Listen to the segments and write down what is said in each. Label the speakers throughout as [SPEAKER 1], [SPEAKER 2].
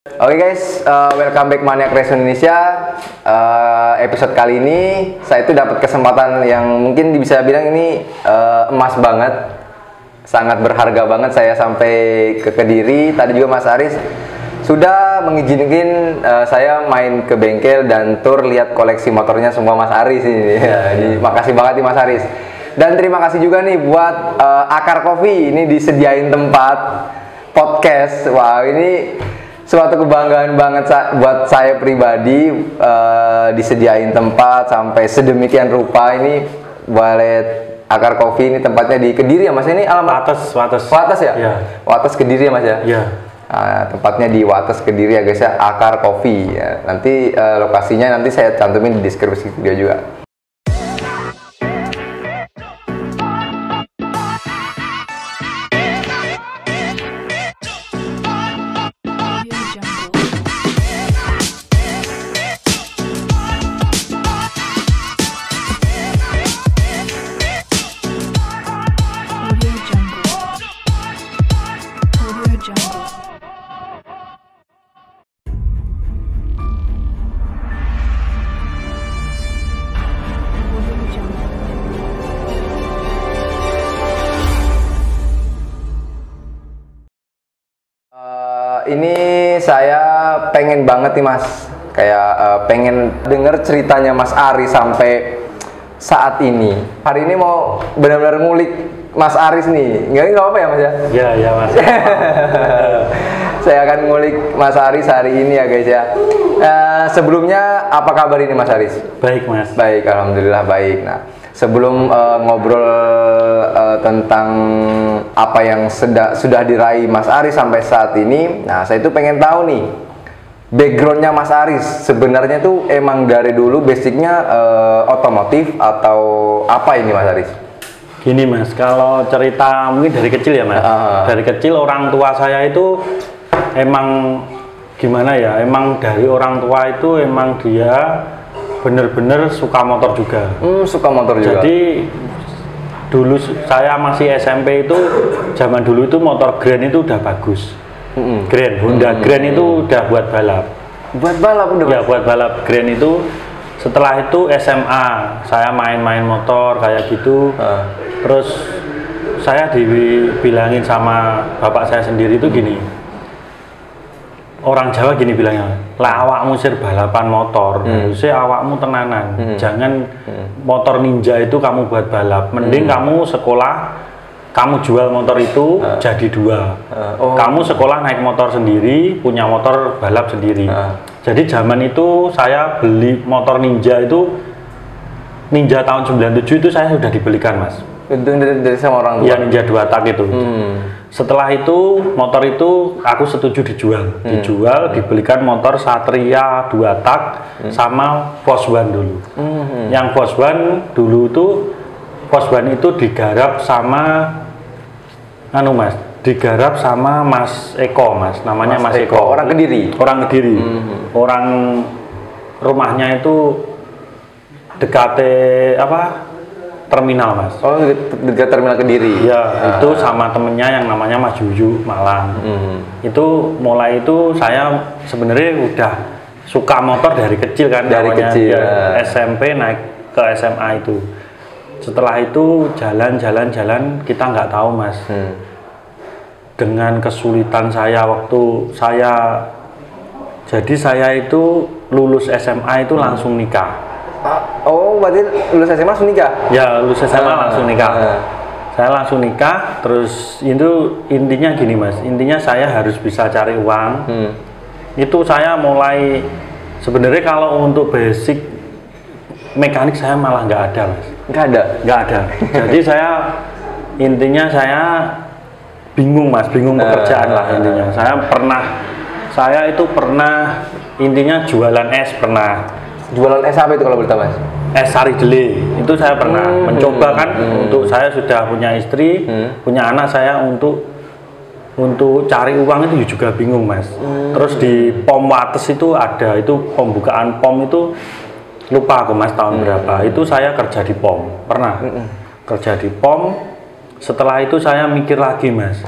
[SPEAKER 1] Oke guys, welcome back Maniac Race Indonesia. Episode kali ini saya itu dapat kesempatan yang mungkin bisa bilang ini emas banget, sangat berharga banget. Saya sampai ke Kediri. Tadi juga Mas Aris sudah mengizinkan saya main ke bengkel dan tur lihat koleksi motornya semua Mas Aris ini. Makasih banget nih Mas Aris. Dan terima kasih juga nih buat Akar Coffee ini disediain tempat podcast. Wah, ini suatu kebanggaan banget buat saya pribadi, disediain tempat sampai sedemikian rupa. Ini Walet Akar Coffee, ini tempatnya di Kediri ya Mas, ini alamat Wates ya?
[SPEAKER 2] Ya.
[SPEAKER 1] Wates Kediri ya Mas ya?
[SPEAKER 2] Ya.
[SPEAKER 1] Tempatnya di Wates Kediri ya guys ya, Akar Coffee ya. Nanti lokasinya nanti saya cantumin di deskripsi video juga. Ini saya pengen banget nih Mas, kayak pengen denger ceritanya Mas Aris sampai saat ini. Hari ini mau benar-benar ngulik Mas Aris nih, nggak apa-apa ya Mas ya?
[SPEAKER 2] Ya Mas.
[SPEAKER 1] Saya akan ngulik Mas Aris hari ini ya guys ya. Sebelumnya apa kabar ini Mas Aris?
[SPEAKER 2] Baik Mas.
[SPEAKER 1] Baik, alhamdulillah baik. Nah, sebelum ngobrol tentang apa yang sudah diraih Mas Aris sampai saat ini, nah saya itu pengen tahu nih backgroundnya Mas Aris sebenarnya tuh emang dari dulu basicnya otomotif atau apa ini Mas Aris?
[SPEAKER 2] Gini Mas, kalau cerita mungkin dari kecil ya Mas. Dari kecil orang tua saya itu emang gimana ya? Emang dari orang tua itu emang dia bener-bener suka motor juga.
[SPEAKER 1] Suka motor juga.
[SPEAKER 2] Jadi dulu saya masih SMP itu, zaman dulu itu motor Grand itu udah bagus. Grand, Honda Grand itu udah buat balap.
[SPEAKER 1] Buat balap udah?
[SPEAKER 2] Ya buat balap Grand itu. Setelah itu SMA, saya main-main motor kayak gitu. Terus saya dibilangin sama bapak saya sendiri itu gini. Orang Jawa gini bilangnya, lah awakmu sir balapan motor, harusnya awakmu tenanan, jangan motor ninja itu kamu buat balap, mending kamu sekolah, kamu jual motor itu jadi dua, kamu sekolah naik motor sendiri, punya motor balap sendiri. Jadi zaman itu saya beli motor ninja itu, Ninja tahun 97 itu saya sudah dibelikan Mas.
[SPEAKER 1] Itu dari sama orang tua?
[SPEAKER 2] Iya, Ninja 2 tak itu. Setelah itu motor itu aku setuju dijual, dibelikan motor Satria 2 tak sama Foswan dulu. Yang Foswan dulu itu digarap sama Mas, digarap sama Mas Eko Mas, namanya Mas Eko.
[SPEAKER 1] Orang Kediri.
[SPEAKER 2] Orang rumahnya itu dekat terminal Mas.
[SPEAKER 1] Oh, dekat terminal Kediri.
[SPEAKER 2] Ya, itu sama temennya yang namanya Mas Juju Malang. Itu mulai itu saya sebenarnya udah suka motor dari kecil kan.
[SPEAKER 1] Dari kecil.
[SPEAKER 2] Ya, SMP naik ke SMA itu. Setelah itu jalan kita nggak tahu Mas. Dengan kesulitan saya waktu saya itu lulus SMA itu langsung nikah.
[SPEAKER 1] Oh, berarti lulus SMA langsung nikah?
[SPEAKER 2] Ya, lulus SMA langsung nikah. Saya langsung nikah, terus itu intinya gini Mas, intinya saya harus bisa cari uang. Itu saya mulai, sebenarnya kalau untuk basic mekanik saya malah nggak ada Mas. Nggak ada. Jadi intinya saya bingung Mas, bingung pekerjaan lah intinya. Saya itu pernah intinya jualan es pernah.
[SPEAKER 1] Jualan es apa itu kalau boleh tahu Mas?
[SPEAKER 2] Es sari dele itu saya pernah mencoba kan. Untuk saya sudah punya istri, punya anak, saya untuk cari uang itu juga bingung Mas. Terus di POM Wates itu ada, itu pembukaan POM itu lupa aku Mas tahun berapa. Itu saya kerja di POM, pernah kerja di POM. Setelah itu saya mikir lagi Mas,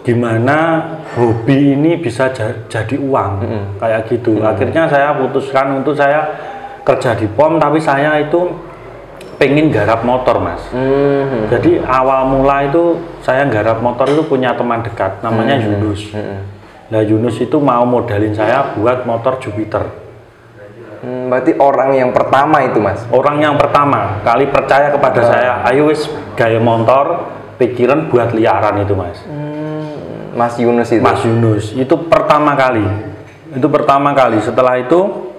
[SPEAKER 2] gimana hobi ini bisa jadi uang, kayak gitu. Akhirnya saya putuskan untuk saya kerja di POM, tapi saya itu pengen garap motor, Mas. Jadi awal mula itu saya garap motor itu punya teman dekat namanya Yunus. Nah, Yunus itu mau modalin saya buat motor Jupiter.
[SPEAKER 1] Berarti orang yang pertama itu, Mas?
[SPEAKER 2] Orang yang pertama kali percaya kepada saya, ayo wis gaya motor, pikiran buat liaran itu, Mas.
[SPEAKER 1] Mas Yunus itu?
[SPEAKER 2] Mas Yunus, itu pertama kali. Itu pertama kali, setelah itu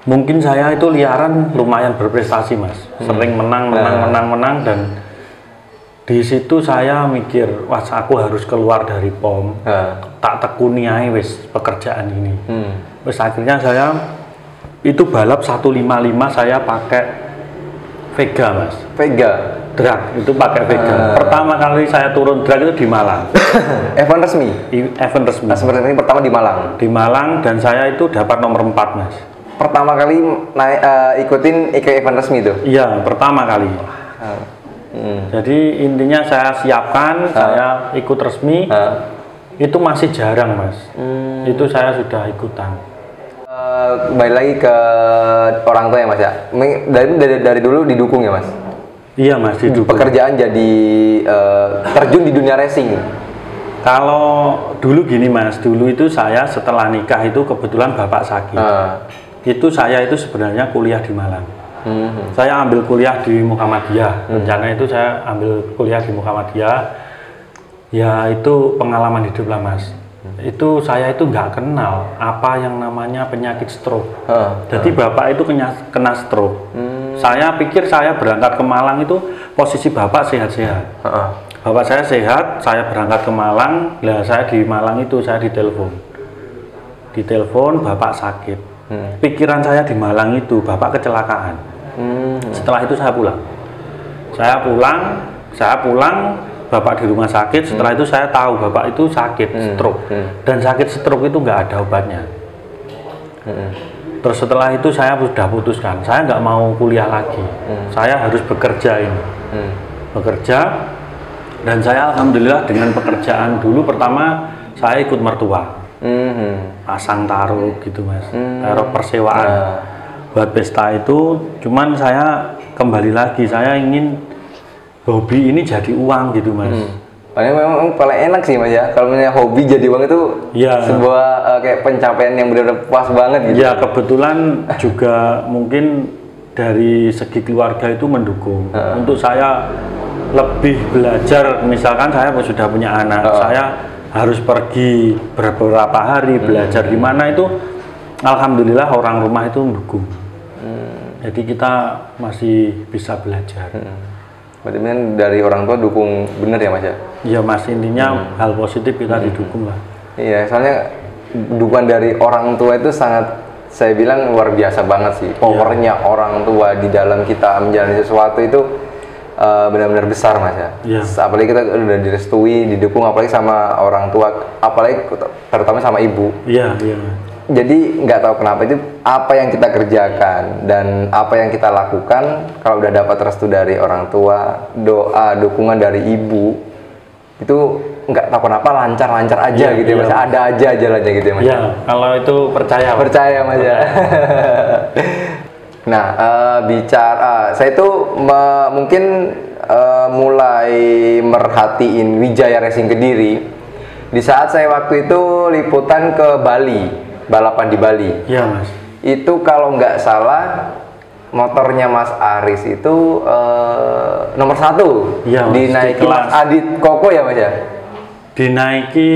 [SPEAKER 2] mungkin saya itu liaran lumayan berprestasi, Mas. Sering menang, dan di situ saya mikir, wah aku harus keluar dari POM, tak tekuni aja wis pekerjaan ini. Terus akhirnya saya itu balap 155 saya pakai Vega, Mas.
[SPEAKER 1] Vega?
[SPEAKER 2] Drag, itu pakai Vega. Pertama kali saya turun drag itu di Malang.
[SPEAKER 1] Event resmi?
[SPEAKER 2] Event resmi.
[SPEAKER 1] Nah, seperti ini pertama di Malang?
[SPEAKER 2] Di Malang, dan saya itu dapat nomor 4, Mas.
[SPEAKER 1] Pertama kali ikutin event resmi itu?
[SPEAKER 2] Iya, pertama kali. Jadi intinya saya siapkan, saya ikut resmi, itu masih jarang, Mas. Itu saya sudah ikutan.
[SPEAKER 1] Balik lagi ke orang tua ya, Mas ya? Dari dulu didukung ya, Mas?
[SPEAKER 2] Iya, Mas, didukung.
[SPEAKER 1] Pekerjaan jadi terjun di dunia racing?
[SPEAKER 2] Kalau dulu gini, Mas, dulu itu saya setelah nikah itu kebetulan bapak sakit. Itu saya itu sebenarnya kuliah di Malang. Saya ambil kuliah di Muhammadiyah. Rencana itu saya ambil kuliah di Muhammadiyah. Ya itu pengalaman hidup lah, Mas. Itu saya itu nggak kenal apa yang namanya penyakit stroke. Jadi bapak itu kena stroke. Saya pikir saya berangkat ke Malang itu posisi bapak sehat-sehat. Bapak saya sehat, saya berangkat ke Malang. Lah saya di Malang itu saya ditelepon bapak sakit. Pikiran saya di Malang itu bapak kecelakaan. Setelah itu saya pulang, bapak di rumah sakit. Setelah itu saya tahu bapak itu sakit stroke, dan sakit stroke itu nggak ada obatnya. Terus setelah itu saya sudah putuskan, saya nggak mau kuliah lagi, saya harus bekerja ini, bekerja. Dan saya alhamdulillah dengan pekerjaan dulu pertama saya ikut mertua. Pasang taruh gitu, Mas, taruh persewaan buat pesta itu. Cuman saya kembali lagi, saya ingin hobi ini jadi uang gitu, Mas.
[SPEAKER 1] Memang paling enak sih, Mas ya, kalau punya hobi jadi uang itu sebuah kayak pencapaian yang benar-benar puas banget gitu.
[SPEAKER 2] Ya kebetulan juga mungkin dari segi keluarga itu mendukung untuk saya lebih belajar. Misalkan saya sudah punya anak, saya harus pergi beberapa hari belajar di mana itu, alhamdulillah orang rumah itu mendukung. Jadi kita masih bisa belajar.
[SPEAKER 1] Berarti dari orang tua dukung bener ya, Mas ya?
[SPEAKER 2] Iya, Mas, intinya hal positif kita didukung lah.
[SPEAKER 1] Iya, soalnya dukungan dari orang tua itu sangat, saya bilang luar biasa banget sih. Powernya orang tua di dalam kita menjalani sesuatu itu benar-benar besar, Mas ya. Apalagi kita udah direstui, didukung, apalagi sama orang tua, apalagi terutama sama ibu.
[SPEAKER 2] Iya.
[SPEAKER 1] Jadi nggak tahu kenapa itu apa yang kita kerjakan dan apa yang kita lakukan, kalau udah dapat restu dari orang tua, doa, dukungan dari ibu, itu nggak tahu kenapa lancar-lancar aja gitu ya, Mas. Ada aja jalannya gitu ya, Mas.
[SPEAKER 2] Iya, kalau itu percaya,
[SPEAKER 1] Mas ya. Nah, saya itu mungkin mulai merhatiin Wijaya Racing Kediri di saat saya waktu itu liputan ke Bali, balapan di Bali.
[SPEAKER 2] Iya, Mas.
[SPEAKER 1] Itu kalau nggak salah motornya Mas Aris itu nomor 1.
[SPEAKER 2] Iya, Mas.
[SPEAKER 1] Dinaiki Mas Adit Koko ya, Mas ya?
[SPEAKER 2] Dinaiki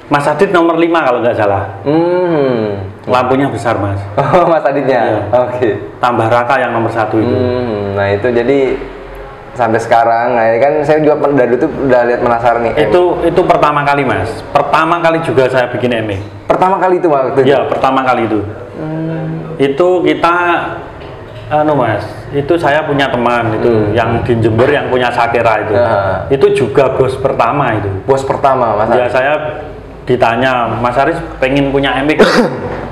[SPEAKER 2] Mas Adit nomor 5 kalau nggak salah. Lampunya besar, Mas.
[SPEAKER 1] Oh, Mas Aditnya.
[SPEAKER 2] Iya.
[SPEAKER 1] Oke.
[SPEAKER 2] Tambah Raka yang nomor 1 itu.
[SPEAKER 1] Nah itu jadi sampai sekarang, nah ini kan saya juga dari itu udah lihat penasaran nih.
[SPEAKER 2] Itu pertama kali, Mas. Pertama kali juga saya bikin ME.
[SPEAKER 1] Pertama kali itu waktu itu?
[SPEAKER 2] Iya, pertama kali itu. Itu kita Mas, itu saya punya teman itu yang di Jember yang punya Sakera itu. Itu juga bos pertama itu.
[SPEAKER 1] Bos pertama, Mas.
[SPEAKER 2] Ya saya ditanya, Mas Aris pengen punya MX?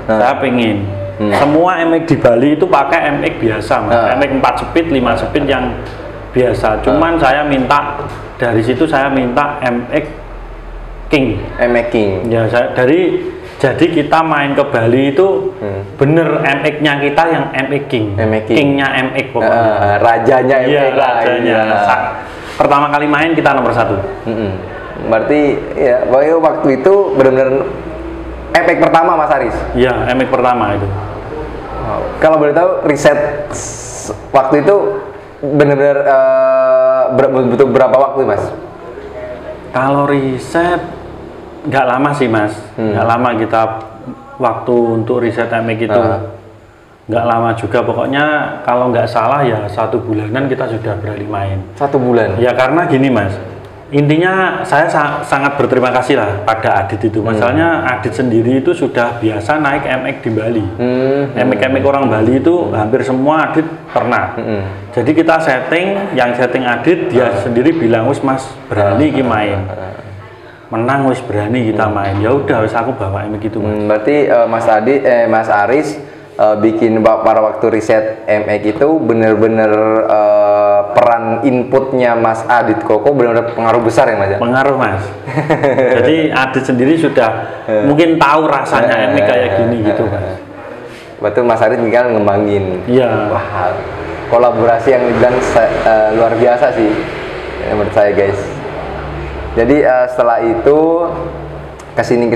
[SPEAKER 2] Saya pengen. Semua MX di Bali itu pakai MX biasa, Mas. MX 4 speed, 5 speed yang biasa. Cuman saya minta dari situ saya minta MX King.
[SPEAKER 1] MX King.
[SPEAKER 2] Ya, jadi kita main ke Bali itu bener MX-nya kita yang MX King. King-nya MX pokoknya.
[SPEAKER 1] Rajanya MX.
[SPEAKER 2] Iya, rajanya. Pertama kali main kita nomor 1.
[SPEAKER 1] Berarti ya waktu itu benar-benar MX pertama Mas Aris.
[SPEAKER 2] Iya, MX pertama itu.
[SPEAKER 1] Kalau boleh tahu riset waktu itu benar-benar butuh berapa waktu, Mas?
[SPEAKER 2] Kalau riset nggak lama sih, Mas. Nggak lama kita waktu untuk riset MX itu. Nggak lama juga, pokoknya kalau nggak salah ya 1 bulanan kita sudah berani main.
[SPEAKER 1] 1 bulan?
[SPEAKER 2] Ya karena gini, Mas. Intinya saya sangat berterima kasih lah pada Adit itu. Masalahnya Adit sendiri itu sudah biasa naik MX di Bali. MX orang Bali itu hampir semua Adit pernah. Jadi kita setting, yang setting Adit dia sendiri bilang, "Wis Mas, berani kita main." Menang wis berani kita main. Ya udah wis aku bawa MX itu, Mas.
[SPEAKER 1] Berarti Mas Aris bikin pada waktu riset MX itu bener-bener peran inputnya Mas Adit Koko benar-benar pengaruh besar ya, Mas?
[SPEAKER 2] Pengaruh, Mas. Jadi Adit sendiri sudah mungkin tahu rasanya MX kayak gini gitu, Mas.
[SPEAKER 1] Betul, Mas Adit tinggal ngembangin.
[SPEAKER 2] Iya.
[SPEAKER 1] Wah, kolaborasi yang dibilang luar biasa sih menurut saya, guys. Jadi setelah itu kesini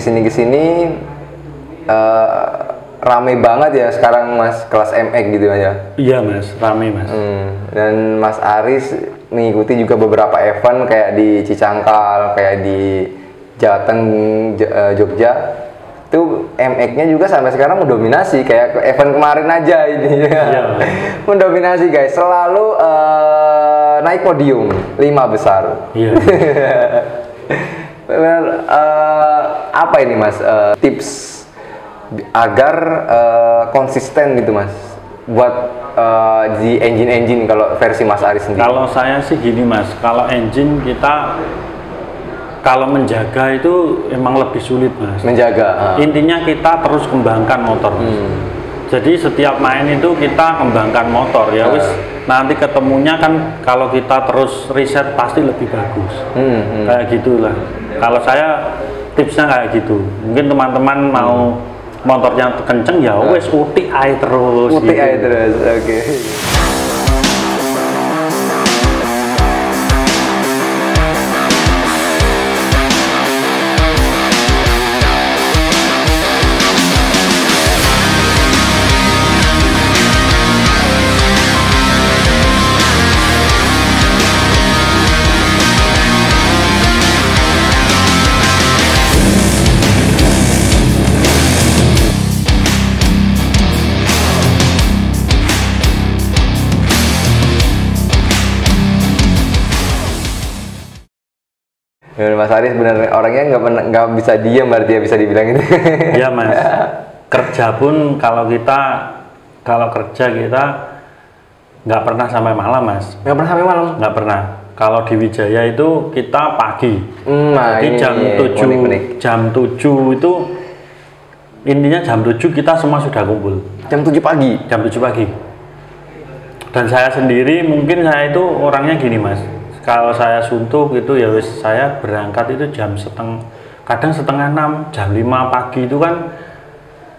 [SPEAKER 1] rame banget ya sekarang, Mas, kelas MX gitu aja.
[SPEAKER 2] Iya, Mas, rame, Mas.
[SPEAKER 1] Dan Mas Aris mengikuti juga beberapa event kayak di Cicangkal, kayak di Jateng, Jogja. Itu MX-nya juga sampai sekarang mendominasi, kayak event kemarin aja ini. Iya. Mendominasi, guys. Selalu naik podium 5 besar.
[SPEAKER 2] Iya.
[SPEAKER 1] Apa ini, Mas, tips agar konsisten gitu, Mas, buat di engine kalau versi Mas Aris sendiri?
[SPEAKER 2] Kalau saya sih gini, Mas, kalau engine kita kalau menjaga itu emang lebih sulit, Mas.
[SPEAKER 1] Menjaga.
[SPEAKER 2] Intinya kita terus kembangkan motor. Jadi setiap main itu kita kembangkan motor ya, wis nanti ketemunya kan kalau kita terus riset pasti lebih bagus. Kayak gitulah. Kalau saya tipsnya kayak gitu. Mungkin teman-teman mau motornya kenceng ya wes utik ae terus.
[SPEAKER 1] Utik ae terus. Oke. Mas Aris bener orangnya nggak bisa diam, berarti ya bisa dibilang itu.
[SPEAKER 2] Iya, Mas. Kerja pun kalau kerja kita nggak pernah sampai malam, Mas.
[SPEAKER 1] Nggak pernah sampai malam?
[SPEAKER 2] Nggak pernah. Kalau di Wijaya itu kita pagi.
[SPEAKER 1] Nah,
[SPEAKER 2] jadi jam 7 itu intinya jam 7 kita semua sudah kumpul.
[SPEAKER 1] Jam 7 pagi?
[SPEAKER 2] Jam 7 pagi. Dan saya sendiri mungkin saya itu orangnya gini, Mas. Kalau saya suntuk itu ya wis saya berangkat itu kadang setengah 6, jam 5 pagi itu kan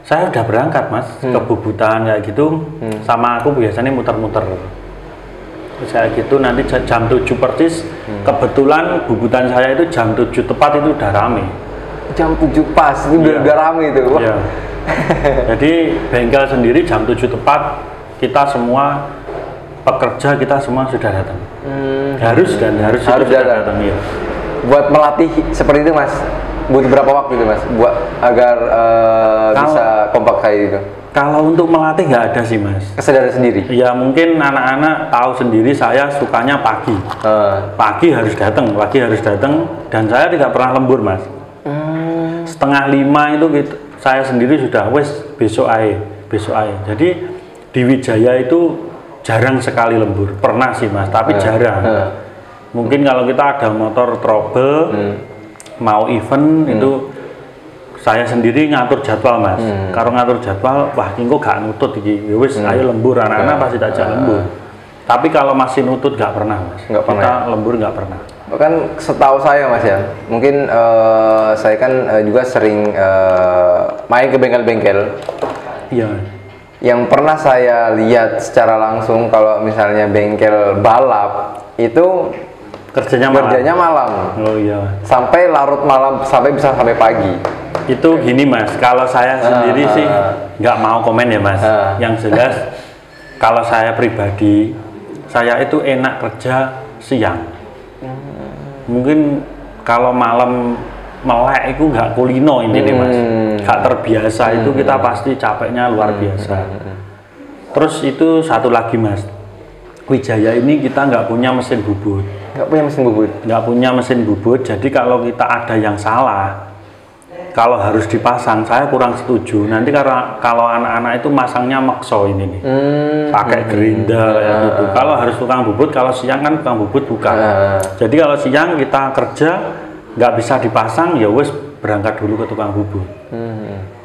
[SPEAKER 2] saya udah berangkat, Mas, ke Bubutan kayak gitu. Sama aku biasanya muter-muter. Terus kayak gitu nanti jam 7 persis kebetulan Bubutan saya itu jam 7 tepat itu udah rame.
[SPEAKER 1] Jam 7 pas itu udah rame itu.
[SPEAKER 2] Iya. Jadi bengkel sendiri jam 7 tepat kita semua pekerja kita semua sudah datang. Harus datang ya.
[SPEAKER 1] Buat melatih seperti itu, Mas, butuh berapa waktu itu, Mas, buat agar bisa kompak kayak gitu?
[SPEAKER 2] Kalau untuk melatih nggak ada sih, Mas.
[SPEAKER 1] Kesadaran sendiri?
[SPEAKER 2] Ya mungkin anak-anak tahu sendiri saya sukanya pagi. Pagi harus datang dan saya tidak pernah lembur, Mas. Setengah 5 itu saya sendiri sudah besok aja. Jadi di Wijaya itu jarang sekali lembur. Pernah sih mas, tapi jarang. Mungkin kalau kita ada motor trouble, mau event itu saya sendiri ngatur jadwal mas. Kalau ngatur jadwal, wah kingko gak nutut iki, wis ayo lembur, anak-anak pasti tak lembur. Tapi kalau masih nutut gak pernah mas.
[SPEAKER 1] Nggak pernah.
[SPEAKER 2] Kita lembur gak pernah.
[SPEAKER 1] Bahkan setahu saya mas ya, mungkin saya kan juga sering main ke bengkel-bengkel.
[SPEAKER 2] Iya.
[SPEAKER 1] Yang pernah saya lihat secara langsung kalau misalnya bengkel balap itu
[SPEAKER 2] Kerjanya
[SPEAKER 1] malam.
[SPEAKER 2] Oh iya.
[SPEAKER 1] Sampai larut malam, bisa sampai pagi.
[SPEAKER 2] Itu gini mas, kalau saya sendiri sih nggak mau komen ya mas. Yang jelas kalau saya pribadi, saya itu enak kerja siang. Mungkin kalau malam melek itu nggak kulino ini nih mas, nggak terbiasa itu kita pasti capeknya luar biasa. Terus itu satu lagi mas, Wijaya ini kita nggak punya mesin bubut.
[SPEAKER 1] Nggak punya mesin bubut?
[SPEAKER 2] Nggak punya mesin bubut, jadi kalau kita ada yang salah, kalau harus dipasang, saya kurang setuju. Nanti karena kalau anak-anak itu masangnya makso ini nih, pakai gerinda ya gitu. Kalau harus tukang bubut, kalau siang kan tukang bubut bukan. Jadi kalau siang kita kerja nggak bisa dipasang, ya wes berangkat dulu ke tukang bubut.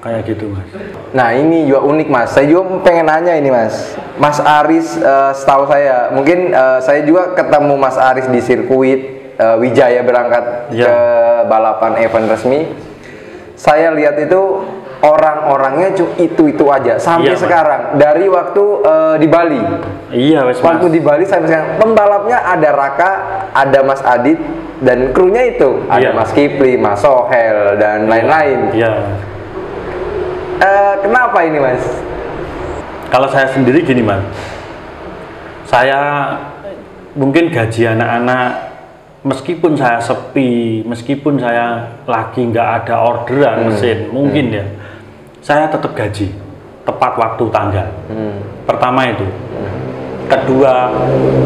[SPEAKER 2] Kayak gitu mas.
[SPEAKER 1] Nah ini juga unik mas. Saya juga pengen nanya ini mas. Mas Aris, setahu saya, mungkin saya juga ketemu Mas Aris di sirkuit Wijaya berangkat ke balapan event resmi. Saya lihat itu orang-orangnya itu aja sampai sekarang. Dari waktu di Bali.
[SPEAKER 2] Iya, wes,
[SPEAKER 1] waktu di Bali sampai sekarang. Pembalapnya ada Raka, ada Mas Adit, dan krunya itu ada Mas Kipli, Mas Sohel, dan lain-lain.
[SPEAKER 2] Iya.
[SPEAKER 1] Kenapa ini mas?
[SPEAKER 2] Kalau saya sendiri gini mas, saya mungkin gaji anak-anak meskipun saya sepi, meskipun saya lagi nggak ada orderan mesin, mungkin ya, saya tetap gaji tepat waktu tanggal. Pertama itu. Kedua,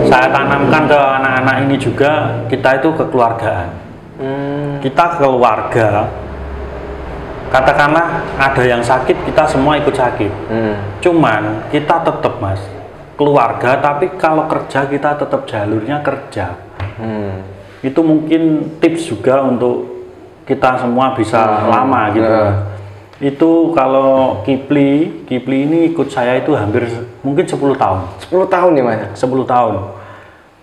[SPEAKER 2] saya tanamkan ke anak-anak ini juga, kita itu kekeluargaan. Kita keluarga, katakanlah ada yang sakit, kita semua ikut sakit. Cuman kita tetap mas, keluarga, tapi kalau kerja kita tetap jalurnya kerja. Itu mungkin tips juga untuk kita semua bisa lama gitu. Itu kalau Kipli ini ikut saya itu hampir mungkin 10 tahun.
[SPEAKER 1] 10 tahun ya mas?
[SPEAKER 2] 10 tahun.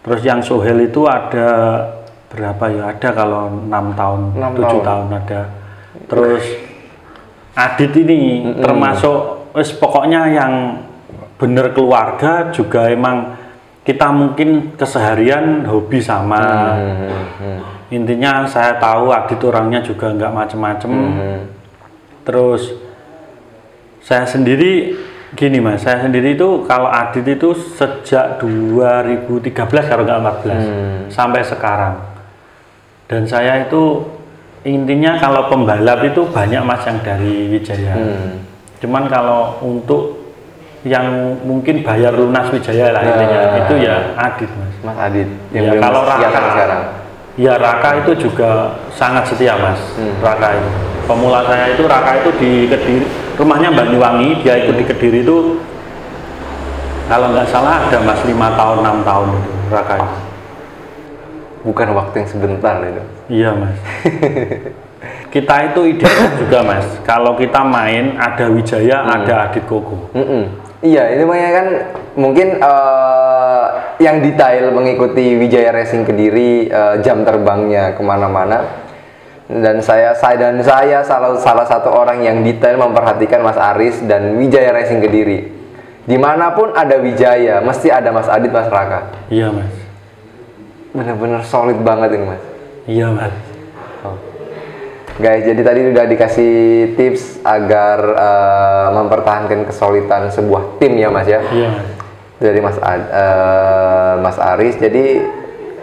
[SPEAKER 2] Terus yang Sohel itu ada berapa ya? Ada kalau 6 tahun, 7 tahun ada. Terus Adit ini termasuk pokoknya yang bener keluarga juga, emang kita mungkin keseharian hobi sama. Intinya saya tahu Adit orangnya juga nggak macem-macem. Terus saya sendiri gini mas, saya sendiri itu kalau Adit itu sejak 2013 kalau nggak 14 sampai sekarang. Dan saya itu intinya kalau pembalap itu banyak mas yang dari Wijaya. Cuman kalau untuk yang mungkin bayar lunas Wijaya lah intinya itu ya Adit mas.
[SPEAKER 1] Mas Adit.
[SPEAKER 2] Ya kalau Raka sekarang. Ya Raka itu juga sangat setia mas. Raka itu. Pemula saya itu Raka itu di Kediri, rumahnya Banyuwangi, dia ikut di Kediri itu kalau nggak salah ada mas 5 tahun 6 tahun itu Raka itu.
[SPEAKER 1] Bukan waktu yang sebentar itu.
[SPEAKER 2] Iya mas. Kita itu ideal juga mas, kalau kita main ada Wijaya, ada Adit Koko.
[SPEAKER 1] Iya, itu makanya kan mungkin yang detail mengikuti Wijaya Racing Kediri, jam terbangnya kemana-mana. Dan saya salah satu orang yang detail memperhatikan Mas Aris dan Wijaya Racing Kediri. Dimanapun ada Wijaya, mesti ada Mas Adit, Mas Raka.
[SPEAKER 2] Iya mas.
[SPEAKER 1] Bener-bener solid banget ini mas.
[SPEAKER 2] Iya mas.
[SPEAKER 1] Guys, jadi tadi udah dikasih tips agar mempertahankan kesolidan sebuah tim ya mas ya.
[SPEAKER 2] Iya.
[SPEAKER 1] Dari Mas Aris. Jadi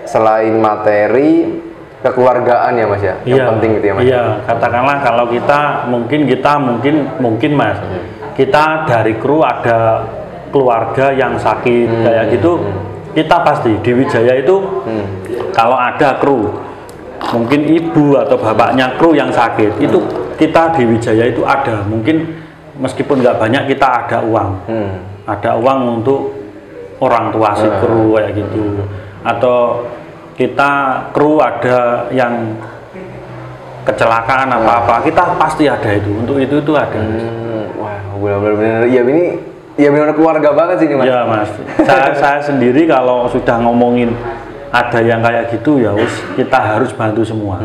[SPEAKER 1] selain materi, kekeluargaan ya mas ya, yang penting gitu ya mas.
[SPEAKER 2] Iya, katakanlah kalau kita mungkin mas, kita dari kru ada keluarga yang sakit kayak gitu, kita pasti di Wijaya itu kalau ada kru, mungkin ibu atau bapaknya kru yang sakit, itu kita di Wijaya itu ada, mungkin meskipun nggak banyak kita ada uang, untuk orang tua si kru kayak gitu, atau kita kru ada yang kecelakaan apa-apa, kita pasti ada itu, untuk itu ada.
[SPEAKER 1] Wah, benar-benar ya ini ya benar keluarga banget sih ini mas.
[SPEAKER 2] Ya mas, saya sendiri kalau sudah ngomongin ada yang kayak gitu ya us, kita harus bantu semua.